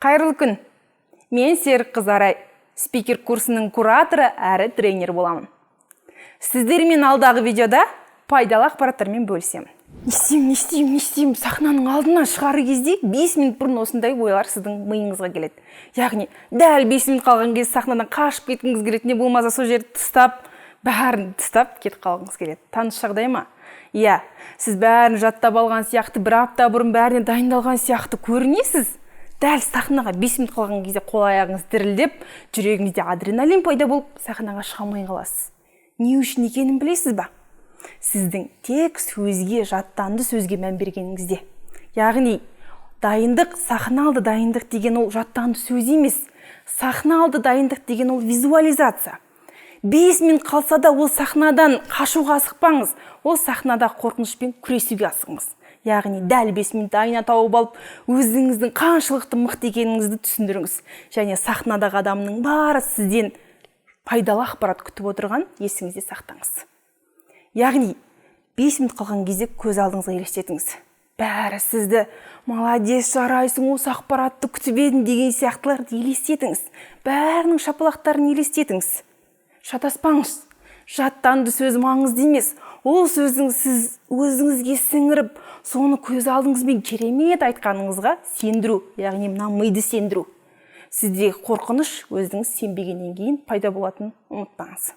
Қайырлы күн. Мен Серік Қызарай, спикер курсының кураторы әрі тренер боламын. Сіздермен алдағы видеода пайдалы ақпараттармен бөлісемін. Не істеймін? Сахнаның алдынан шығары кезде 5 минут бұрын осындай ойлар сіздің миыңызға келеді. Яғни, дәл 5 минут қалған кезде сахнадан қашып кеткіңіз келеді, не болмаса сол жерді тастап, бәрін тастап кетіп қалғыңыз келеді. Таныс жағдай ма? Иә, сіз бәрін жаттап алған сияқты, бір апта бұрын бәріне дайындалған сияқты көрінесіз. Дәл сахнаға 5 минут қалған кезде қол аяғыңыз дірілдеп, жүрегіңізде адреналин пайда болып, сахнаға шыға алмай қаласыз. Не үшін екенін білесіз ба? Сіздің тек сөзге, жаттанды сөзге мән бергеніңізде. Яғни, дайындық, сахна алды дайындық деген ол жаттанды сөз емес. Сахна алды дайындық деген ол визуализация. 5 минут қалса да ол сахнадан қашуға асықпаңыз. Ол сахнада қорқынышпен күресуге асығыңыз. Яғни, дәл 5 минут айна тауып алып, өзіңіздің қаншалықты мықты екеніңізді түсіндіріңіз. Және сахнадағы адамның бары сізден пайдалы ақпарат күтіп отырған есіңізде сақтаңыз. Яғни, 5 минут қалған кезде көз алдыңызға елестетіңіз. Бәрі сізді молодец, жарайсың, осы ақпаратты күтіп едің деген сияқтыларды елестетіңіз. Бәрінің шапалақтарын елестетіңіз. Шатаспаңыз. Жаттанды сөз маңызды емес. Ол сөздің сіз өзіңізге сіңіріп, соны көз алдыңызбен керемет айтқаныңызға сендіру, яғни мына миды сендіру. Сіздегі қорқыныш өзіңіз сенбегеннен кейін пайда болатынын ұмытпаңыз.